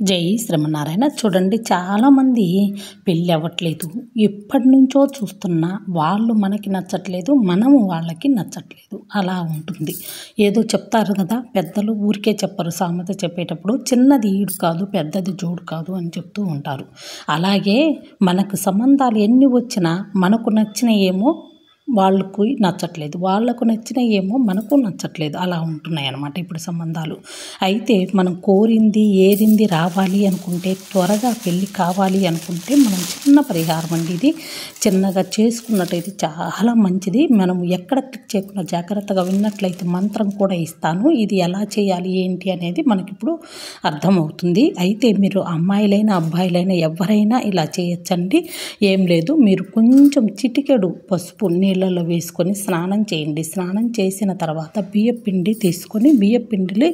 జై శ్రీమన్నారాయణ. చూడండి, చాలామంది పెళ్ళి అవ్వట్లేదు, ఎప్పటి నుంచో చూస్తున్నా వాళ్ళు మనకి నచ్చట్లేదు, మనము వాళ్ళకి నచ్చట్లేదు, అలా ఉంటుంది. ఏదో చెప్తారు కదా పెద్దలు, ఊరికే చెప్పరు. సామెత చెప్పేటప్పుడు చిన్నది ఈడు కాదు, పెద్దది జోడు కాదు అని చెప్తూ ఉంటారు. అలాగే మనకు సంబంధాలు ఎన్ని వచ్చినా మనకు నచ్చిన ఏమో వాళ్ళకు నచ్చట్లేదు, వాళ్ళకు నచ్చిన ఏమో మనకు నచ్చట్లేదు, అలా ఉంటున్నాయి అన్నమాట ఇప్పుడు సంబంధాలు. అయితే మనం కోరింది ఏరింది రావాలి అనుకుంటే, త్వరగా పెళ్ళి కావాలి అనుకుంటే మనం చిన్న పరిహారం అండి ఇది. చిన్నగా చేసుకున్నట్టయితే చాలా మంచిది. మనం ఎక్కడ క్లిక్ చేయకుండా జాగ్రత్తగా విన్నట్లయితే మంత్రం కూడా ఇస్తాను. ఇది ఎలా చేయాలి ఏంటి అనేది మనకిప్పుడు అర్థమవుతుంది. అయితే మీరు అమ్మాయిలైనా అబ్బాయిలైనా ఎవరైనా ఇలా చేయొచ్చండి. ఏం లేదు, మీరు కొంచెం చిటికెడు పసుపు నీళ్ళలో వేసుకొని స్నానం చేయండి. స్నానం చేసిన తర్వాత బియ్యపిండి తీసుకొని, బియ్యపిండిలో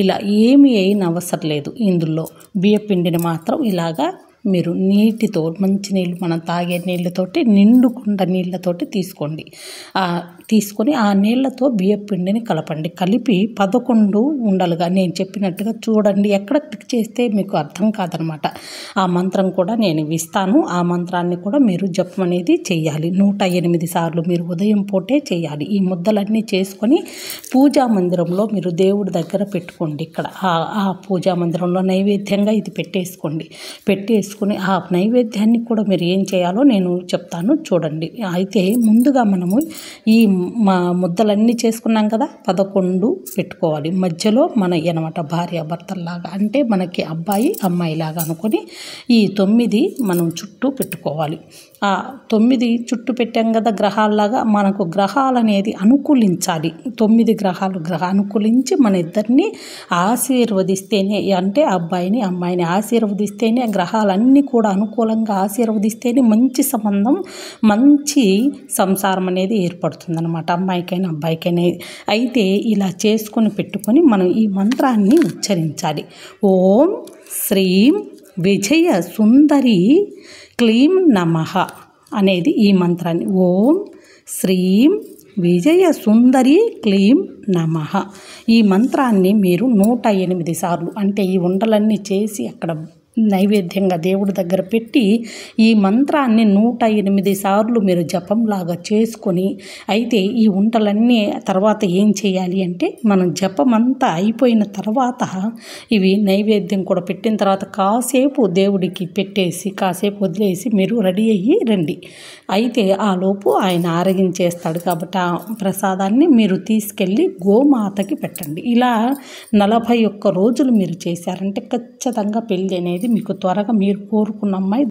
ఇలా ఏమి అయిన అవసరం లేదు, ఇందులో బియ్యపిండిని మాత్రం ఇలాగా మీరు నీటితో, మంచి నీళ్ళు మనం తాగే నీళ్ళతోటి, నిండుకుండా నీళ్ళతోటి తీసుకొని ఆ నీళ్ళతో బియ్యపిండిని కలపండి. కలిపి 11 ఉండలుగా నేను చెప్పినట్టుగా చూడండి. ఎక్కడ క్లిక్ చేస్తే మీకు అర్థం కాదనమాట. ఆ మంత్రం కూడా నేను ఇస్తాను. ఆ మంత్రాన్ని కూడా మీరు జపం అనేది చేయాలి 108 సార్లు. మీరు ఉదయం పూటే చేయాలి. ఈ ముద్దలన్నీ చేసుకొని పూజా మందిరంలో మీరు దేవుడి దగ్గర పెట్టుకోండి. ఇక్కడ ఆ పూజా మందిరంలో నైవేద్యంగా ఇది పెట్టేసుకొని ఆ నైవేద్యాన్ని కూడా మీరు ఏం చేయాలో నేను చెప్తాను చూడండి. అయితే ముందుగా మనము ఈ ముద్దలన్నీ చేసుకున్నాం కదా, 11 పెట్టుకోవాలి. మధ్యలో మన అనమాట భార్యాభర్తల్లాగా, అంటే మనకి అబ్బాయి అమ్మాయిలాగా అనుకొని ఈ 9 మనం చుట్టూ పెట్టుకోవాలి. ఆ 9 చుట్టూ పెట్టాం కదా గ్రహాల్లాగా, మనకు గ్రహాలు అనేది అనుకూలించాలి. 9 గ్రహాలు అనుకూలించి మన ఇద్దరిని ఆశీర్వదిస్తేనే, అంటే అబ్బాయిని అమ్మాయిని ఆశీర్వదిస్తేనే, గ్రహాలన్నీ కూడా అనుకూలంగా ఆశీర్వదిస్తేనే మంచి సంబంధం, మంచి సంసారం అనేది ఏర్పడుతుంది అనమాట, అమ్మాయికైనా అబ్బాయికైనా. అయితే ఇలా చేసుకొని పెట్టుకొని మనం ఈ మంత్రాన్ని ఉచ్చరించాలి. ఓం శ్రీం విజయ సుందరి క్లీం నమః అనేది ఈ మంత్రాన్ని. ఓం శ్రీం విజయ సుందరి క్లీం నమః. ఈ మంత్రాన్ని మీరు 108 సార్లు, అంటే ఈ ఉండలన్నీ చేసి అక్కడ నైవేద్యంగా దేవుడి దగ్గర పెట్టి ఈ మంత్రాన్ని 108 సార్లు మీరు జపంలాగా చేసుకొని, అయితే ఈ ఉంటలన్నీ తర్వాత ఏం చేయాలి అంటే, మనం జపమంతా అయిపోయిన తర్వాత ఇవి నైవేద్యం కూడా పెట్టిన తర్వాత కాసేపు దేవుడికి పెట్టేసి, కాసేపు వదిలేసి మీరు రెడీ అయ్యి రండి. అయితే ఆ లోపు ఆయన ఆరగించేస్తాడు కాబట్టి ఆ ప్రసాదాన్ని మీరు తీసుకెళ్ళి గోమాతకి పెట్టండి. ఇలా 41 రోజులు మీరు చేశారంటే ఖచ్చితంగా పెళ్ళి అనేది మీకు త్వరగా మీరు కోరుకున్న అమ్మాయి